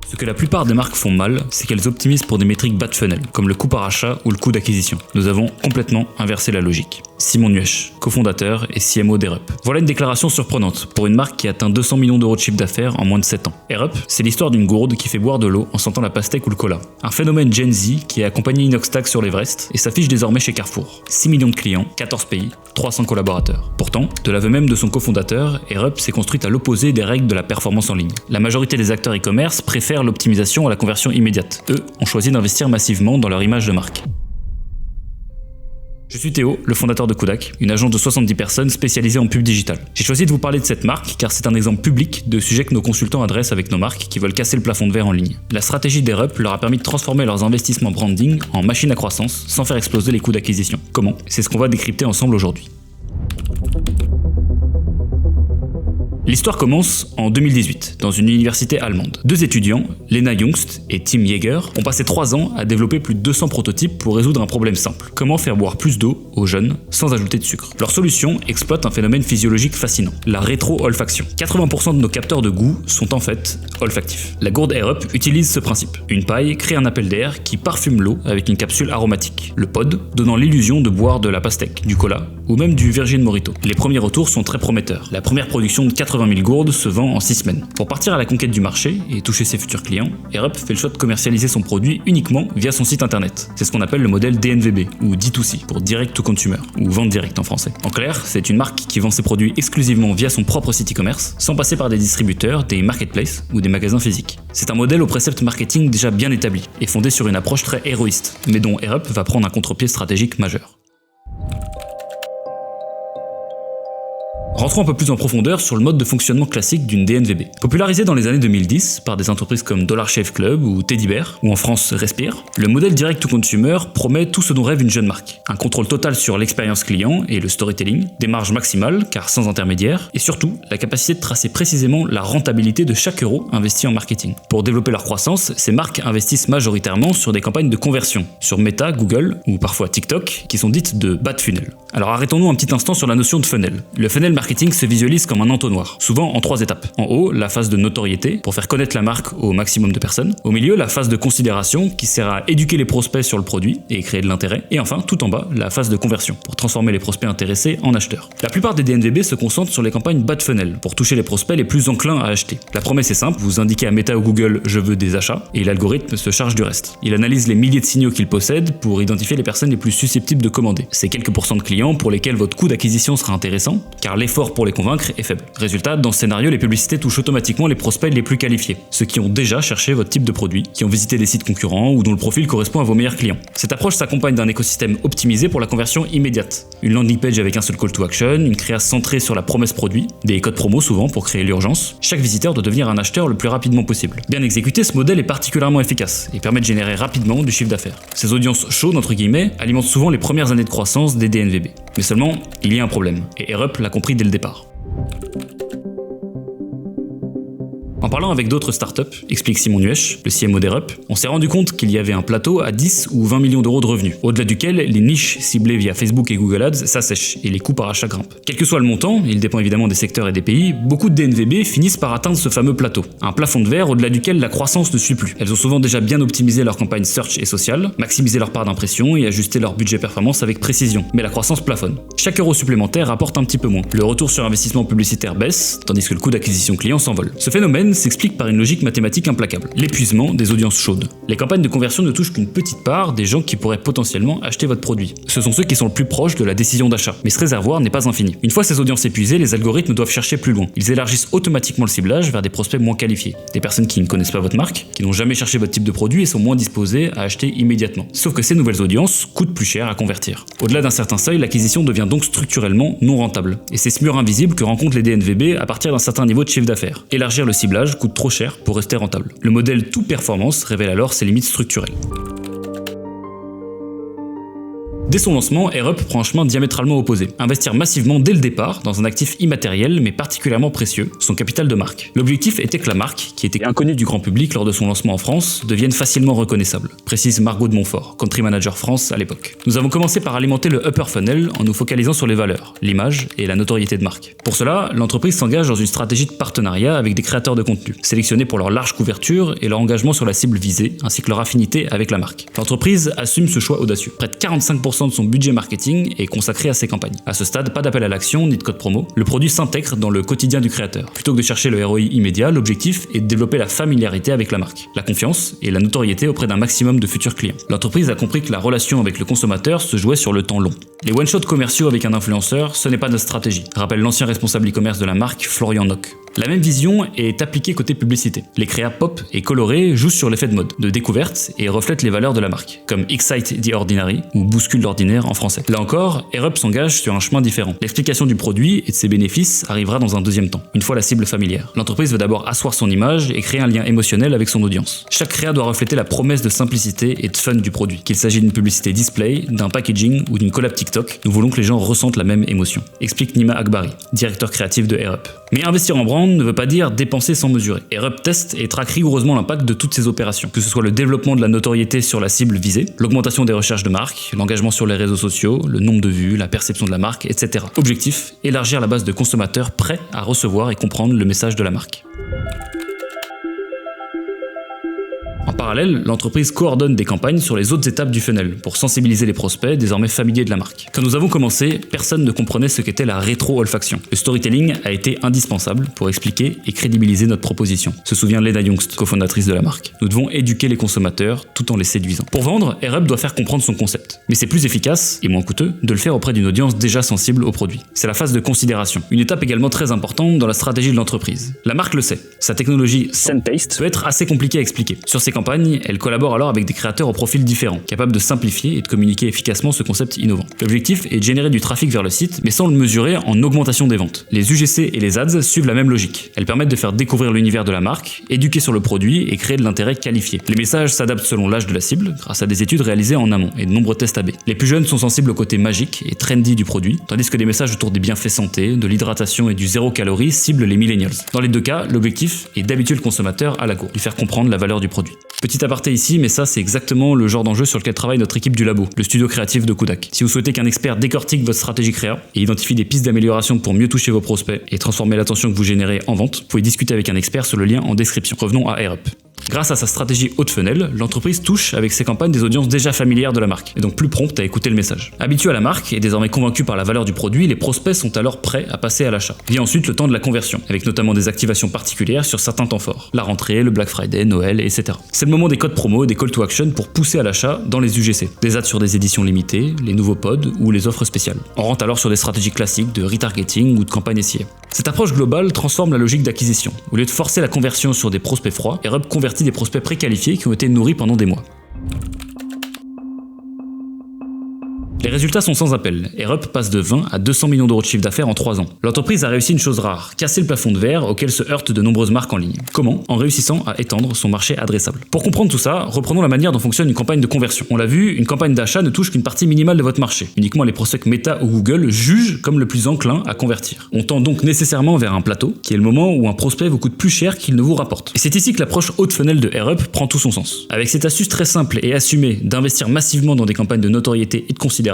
Ce que la plupart des marques font mal, c'est qu'elles optimisent pour des métriques bas de funnel, comme le coût par achat ou le coût d'acquisition. Nous avons complètement inversé la logique. Simon Nuech, cofondateur et CMO d'Erup. Voilà une déclaration surprenante pour une marque qui atteint 200 millions d'euros de chiffre d'affaires en moins de 7 ans. Erup, c'est l'histoire d'une gourde qui fait boire de l'eau en sentant la pastèque ou le cola. Un phénomène Gen Z qui a accompagné Inoxtag sur l'Everest et s'affiche désormais chez Carrefour. 6 millions de clients, 14 pays, 300 collaborateurs. Pourtant, de l'aveu même de son cofondateur, Erup s'est construite à l'opposé des règles de la performance en ligne. La majorité des acteurs e-commerce préfèrent l'optimisation à la conversion immédiate. Eux ont choisi d'investir massivement dans leur image de marque. Je suis Théo, le fondateur de Kudak, une agence de 70 personnes spécialisée en pub digital. J'ai choisi de vous parler de cette marque car c'est un exemple public de sujet que nos consultants adressent avec nos marques qui veulent casser le plafond de verre en ligne. La stratégie d'Erup leur a permis de transformer leurs investissements branding en machine à croissance sans faire exploser les coûts d'acquisition. Comment ? C'est ce qu'on va décrypter ensemble aujourd'hui. L'histoire commence en 2018, dans une université allemande. Deux étudiants, Lena Jungst et Tim Jäger, ont passé 3 ans à développer plus de 200 prototypes pour résoudre un problème simple. Comment faire boire plus d'eau aux jeunes sans ajouter de sucre. Leur solution exploite un phénomène physiologique fascinant, la rétro-olfaction. 80% de nos capteurs de goût sont en fait olfactifs. La gourde Erup utilise ce principe. Une paille crée un appel d'air qui parfume l'eau avec une capsule aromatique. Le pod donnant l'illusion de boire de la pastèque, du cola ou même du Virgin Mojito. Les premiers retours sont très prometteurs. La première production de 80 000 gourdes se vend en 6 semaines. Pour partir à la conquête du marché et toucher ses futurs clients, Erup fait le choix de commercialiser son produit uniquement via son site internet. C'est ce qu'on appelle le modèle DNVB, ou D2C, pour Direct to Consumer, ou vente directe en français. En clair, c'est une marque qui vend ses produits exclusivement via son propre site e-commerce, sans passer par des distributeurs, des marketplaces ou des magasins physiques. C'est un modèle au précepte marketing déjà bien établi, et fondé sur une approche très héroïste, mais dont Erup va prendre un contre-pied stratégique majeur. Rentrons un peu plus en profondeur sur le mode de fonctionnement classique d'une DNVB. Popularisé dans les années 2010 par des entreprises comme Dollar Shave Club ou Teddy Bear, ou en France Respire, le modèle direct to consumer promet tout ce dont rêve une jeune marque. Un contrôle total sur l'expérience client et le storytelling, des marges maximales car sans intermédiaire, et surtout la capacité de tracer précisément la rentabilité de chaque euro investi en marketing. Pour développer leur croissance, ces marques investissent majoritairement sur des campagnes de conversion, sur Meta, Google ou parfois TikTok, qui sont dites de bas de funnel. Alors arrêtons-nous un petit instant sur la notion de funnel. Le funnel marketing se visualise comme un entonnoir, souvent en 3 étapes. En haut, la phase de notoriété, pour faire connaître la marque au maximum de personnes. Au milieu, la phase de considération, qui sert à éduquer les prospects sur le produit et créer de l'intérêt. Et enfin, tout en bas, la phase de conversion, pour transformer les prospects intéressés en acheteurs. La plupart des DNVB se concentrent sur les campagnes bas de funnel, pour toucher les prospects les plus enclins à acheter. La promesse est simple, vous indiquez à Meta ou Google « je veux des achats » et l'algorithme se charge du reste. Il analyse les milliers de signaux qu'il possède pour identifier les personnes les plus susceptibles de commander. C'est quelques pourcents de clients pour lesquels votre coût d'acquisition sera intéressant, car l'effort pour les convaincre est faible. Résultat, dans ce scénario, les publicités touchent automatiquement les prospects les plus qualifiés, ceux qui ont déjà cherché votre type de produit, qui ont visité des sites concurrents ou dont le profil correspond à vos meilleurs clients. Cette approche s'accompagne d'un écosystème optimisé pour la conversion immédiate. Une landing page avec un seul call to action, une créa centrée sur la promesse produit, des codes promo souvent pour créer l'urgence. Chaque visiteur doit devenir un acheteur le plus rapidement possible. Bien exécuté, ce modèle est particulièrement efficace et permet de générer rapidement du chiffre d'affaires. Ces audiences chaudes entre guillemets alimentent souvent les premières années de croissance des DNVB. Mais seulement, il y a un problème, et Erup l'a compris dès le départ. En parlant avec d'autres startups, explique Simon Nuech, le CMO d'Erup, on s'est rendu compte qu'il y avait un plateau à 10 ou 20 millions d'euros de revenus, au-delà duquel les niches ciblées via Facebook et Google Ads s'assèchent et les coûts par achat grimpent. Quel que soit le montant, il dépend évidemment des secteurs et des pays, beaucoup de DNVB finissent par atteindre ce fameux plateau, un plafond de verre au-delà duquel la croissance ne suit plus. Elles ont souvent déjà bien optimisé leur campagne search et social, maximisé leur part d'impression et ajusté leur budget performance avec précision, mais la croissance plafonne. Chaque euro supplémentaire rapporte un petit peu moins. Le retour sur investissement publicitaire baisse, tandis que le coût d'acquisition client s'envole. Ce phénomène s'explique par une logique mathématique implacable, l'épuisement des audiences chaudes. Les campagnes de conversion ne touchent qu'une petite part des gens qui pourraient potentiellement acheter votre produit. Ce sont ceux qui sont le plus proches de la décision d'achat, mais ce réservoir n'est pas infini. Une fois ces audiences épuisées, les algorithmes doivent chercher plus loin. Ils élargissent automatiquement le ciblage vers des prospects moins qualifiés, des personnes qui ne connaissent pas votre marque, qui n'ont jamais cherché votre type de produit et sont moins disposées à acheter immédiatement. Sauf que ces nouvelles audiences coûtent plus cher à convertir. Au-delà d'un certain seuil, l'acquisition devient donc structurellement non rentable. Et c'est ce mur invisible que rencontrent les DNVB à partir d'un certain niveau de chiffre d'affaires. Élargir le ciblage coûte trop cher pour rester rentable. Le modèle tout performance révèle alors ses limites structurelles. Dès son lancement, AirUp prend un chemin diamétralement opposé. Investir massivement dès le départ dans un actif immatériel mais particulièrement précieux, son capital de marque. L'objectif était que la marque, qui était inconnue du grand public lors de son lancement en France, devienne facilement reconnaissable, précise Margot de Montfort, Country Manager France à l'époque. Nous avons commencé par alimenter le upper funnel en nous focalisant sur les valeurs, l'image et la notoriété de marque. Pour cela, l'entreprise s'engage dans une stratégie de partenariat avec des créateurs de contenu, sélectionnés pour leur large couverture et leur engagement sur la cible visée, ainsi que leur affinité avec la marque. L'entreprise assume ce choix audacieux. Près de 45% de son budget marketing est consacré à ces campagnes. À ce stade, pas d'appel à l'action ni de code promo. Le produit s'intègre dans le quotidien du créateur. Plutôt que de chercher le ROI immédiat, l'objectif est de développer la familiarité avec la marque, la confiance et la notoriété auprès d'un maximum de futurs clients. L'entreprise a compris que la relation avec le consommateur se jouait sur le temps long. Les one-shots commerciaux avec un influenceur, ce n'est pas notre stratégie, rappelle l'ancien responsable e-commerce de la marque, Florian Nock. La même vision est appliquée côté publicité. Les créas pop et colorés jouent sur l'effet de mode, de découverte et reflètent les valeurs de la marque, comme Excite the Ordinary ou Bouscule l'ordinaire en français. Là encore, AirUp s'engage sur un chemin différent. L'explication du produit et de ses bénéfices arrivera dans un deuxième temps, une fois la cible familière. L'entreprise veut d'abord asseoir son image et créer un lien émotionnel avec son audience. Chaque créa doit refléter la promesse de simplicité et de fun du produit. Qu'il s'agisse d'une publicité display, d'un packaging ou d'une collab TikTok, nous voulons que les gens ressentent la même émotion, explique Nima Akbari, directeur créatif de AirUp. Mais investir en brand ne veut pas dire dépenser sans mesurer. AirUp teste et traque rigoureusement l'impact de toutes ces opérations, que ce soit le développement de la notoriété sur la cible visée, l'augmentation des recherches de marque, l'engagement sur les réseaux sociaux, le nombre de vues, la perception de la marque, etc. Objectif, élargir la base de consommateurs prêts à recevoir et comprendre le message de la marque. En parallèle, l'entreprise coordonne des campagnes sur les autres étapes du funnel pour sensibiliser les prospects désormais familiers de la marque. Quand nous avons commencé, personne ne comprenait ce qu'était la rétro-olfaction. Le storytelling a été indispensable pour expliquer et crédibiliser notre proposition, se souvient Lena Youngst, cofondatrice de la marque. Nous devons éduquer les consommateurs tout en les séduisant. Pour vendre, AirUp doit faire comprendre son concept. Mais c'est plus efficace, et moins coûteux, de le faire auprès d'une audience déjà sensible au produit. C'est la phase de considération, une étape également très importante dans la stratégie de l'entreprise. La marque le sait, sa technologie Scent-Taste peut être assez compliquée à expliquer. Sur ces campagne, elle collabore alors avec des créateurs au profil différents, capables de simplifier et de communiquer efficacement ce concept innovant. L'objectif est de générer du trafic vers le site, mais sans le mesurer en augmentation des ventes. Les UGC et les ads suivent la même logique. Elles permettent de faire découvrir l'univers de la marque, éduquer sur le produit et créer de l'intérêt qualifié. Les messages s'adaptent selon l'âge de la cible, grâce à des études réalisées en amont et de nombreux tests AB. Les plus jeunes sont sensibles au côté magique et trendy du produit, tandis que des messages autour des bienfaits santé, de l'hydratation et du zéro calorie ciblent les millennials. Dans les deux cas, l'objectif est d'habituer le consommateur à la cour, lui faire comprendre la valeur du produit. Petit aparté ici, mais ça c'est exactement le genre d'enjeu sur lequel travaille notre équipe du labo, le studio créatif de Kudak. Si vous souhaitez qu'un expert décortique votre stratégie créa et identifie des pistes d'amélioration pour mieux toucher vos prospects et transformer l'attention que vous générez en vente, vous pouvez discuter avec un expert sur le lien en description. Revenons à AirUp. Grâce à sa stratégie haut de funnel, l'entreprise touche avec ses campagnes des audiences déjà familières de la marque, et donc plus promptes à écouter le message. Habitués à la marque et désormais convaincus par la valeur du produit, les prospects sont alors prêts à passer à l'achat. Vient ensuite le temps de la conversion, avec notamment des activations particulières sur certains temps forts, la rentrée, le Black Friday, Noël, etc. C'est le moment des codes promo et des call to action pour pousser à l'achat dans les UGC. Des ads sur des éditions limitées, les nouveaux pods ou les offres spéciales. On rentre alors sur des stratégies classiques de retargeting ou de campagne SIA. Cette approche globale transforme la logique d'acquisition. Au lieu de forcer la conversion sur des prospects froids, AirUp convertit des prospects préqualifiés qui ont été nourris pendant des mois. Les résultats sont sans appel. AirUp passe de 20 à 200 millions d'euros de chiffre d'affaires en 3 ans. L'entreprise a réussi une chose rare, casser le plafond de verre auquel se heurtent de nombreuses marques en ligne. Comment ? En réussissant à étendre son marché adressable. Pour comprendre tout ça, reprenons la manière dont fonctionne une campagne de conversion. On l'a vu, une campagne d'achat ne touche qu'une partie minimale de votre marché. Uniquement les prospects Meta ou Google jugent comme le plus enclin à convertir. On tend donc nécessairement vers un plateau, qui est le moment où un prospect vous coûte plus cher qu'il ne vous rapporte. Et c'est ici que l'approche haute funnel de AirUp prend tout son sens. Avec cette astuce très simple et assumée d'investir massivement dans des campagnes de notoriété et de considération,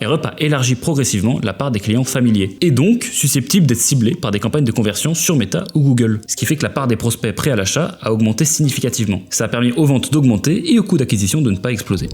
AirUp a élargi progressivement la part des clients familiers, et donc susceptibles d'être ciblés par des campagnes de conversion sur Meta ou Google. Ce qui fait que la part des prospects prêts à l'achat a augmenté significativement. Ça a permis aux ventes d'augmenter et aux coûts d'acquisition de ne pas exploser.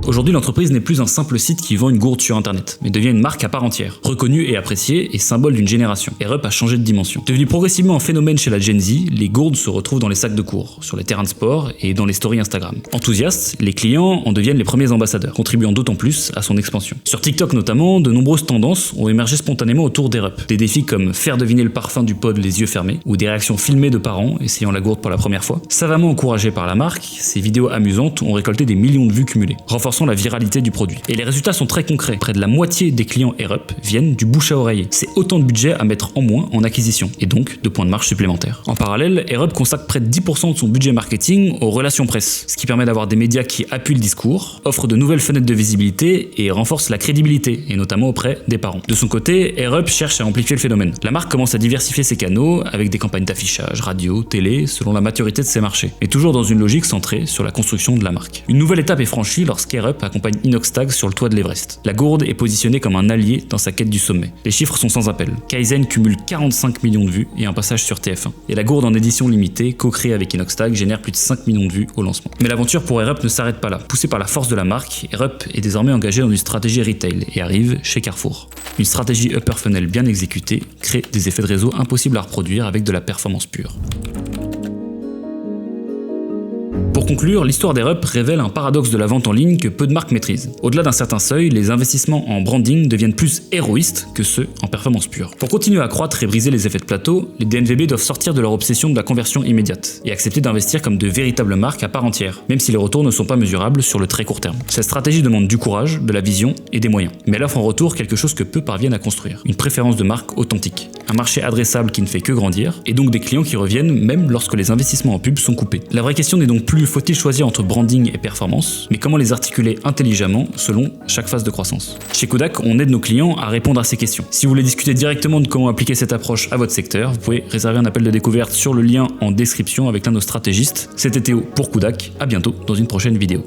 Aujourd'hui, l'entreprise n'est plus un simple site qui vend une gourde sur internet, mais devient une marque à part entière, reconnue et appréciée et symbole d'une génération. AirUp a changé de dimension. Devenu progressivement un phénomène chez la Gen Z, les gourdes se retrouvent dans les sacs de cours, sur les terrains de sport et dans les stories Instagram. Enthousiastes, les clients en deviennent les premiers ambassadeurs, contribuant d'autant plus à son expansion. Sur TikTok notamment, de nombreuses tendances ont émergé spontanément autour d'AirUp. Des défis comme faire deviner le parfum du pod les yeux fermés, ou des réactions filmées de parents essayant la gourde pour la première fois. Savamment encouragées par la marque, ces vidéos amusantes ont récolté des millions de vues cumulées. Renforcées renforçant la viralité du produit. Et les résultats sont très concrets. Près de la moitié des clients AirUp viennent du bouche à oreille. C'est autant de budget à mettre en moins en acquisition, et donc de points de marge supplémentaires. En parallèle, AirUp consacre près de 10% de son budget marketing aux relations presse, ce qui permet d'avoir des médias qui appuient le discours, offrent de nouvelles fenêtres de visibilité et renforcent la crédibilité, et notamment auprès des parents. De son côté, AirUp cherche à amplifier le phénomène. La marque commence à diversifier ses canaux avec des campagnes d'affichage, radio, télé, selon la maturité de ses marchés, et toujours dans une logique centrée sur la construction de la marque. Une nouvelle étape est franchie lorsqu'AirUp accompagne Inoxtag sur le toit de l'Everest. La gourde est positionnée comme un allié dans sa quête du sommet. Les chiffres sont sans appel. Kaizen cumule 45 millions de vues et un passage sur TF1. Et la gourde en édition limitée, co-créée avec Inoxtag, génère plus de 5 millions de vues au lancement. Mais l'aventure pour AirUp ne s'arrête pas là. Poussé par la force de la marque, AirUp est désormais engagé dans une stratégie retail et arrive chez Carrefour. Une stratégie upper funnel bien exécutée crée des effets de réseau impossibles à reproduire avec de la performance pure. Pour conclure, l'histoire d'AirUp révèle un paradoxe de la vente en ligne que peu de marques maîtrisent. Au-delà d'un certain seuil, les investissements en branding deviennent plus héroïstes que ceux en performance pure. Pour continuer à croître et briser les effets de plateau, les DNVB doivent sortir de leur obsession de la conversion immédiate et accepter d'investir comme de véritables marques à part entière, même si les retours ne sont pas mesurables sur le très court terme. Cette stratégie demande du courage, de la vision et des moyens. Mais elle offre en retour quelque chose que peu parviennent à construire, une préférence de marque authentique. Un marché adressable qui ne fait que grandir, et donc des clients qui reviennent même lorsque les investissements en pub sont coupés. La vraie question n'est donc plus faut-il choisir entre branding et performance, mais comment les articuler intelligemment selon chaque phase de croissance. Chez Kodak, on aide nos clients à répondre à ces questions. Si vous voulez discuter directement de comment appliquer cette approche à votre secteur, vous pouvez réserver un appel de découverte sur le lien en description avec l'un de nos stratégistes. C'était Théo pour Kodak, à bientôt dans une prochaine vidéo.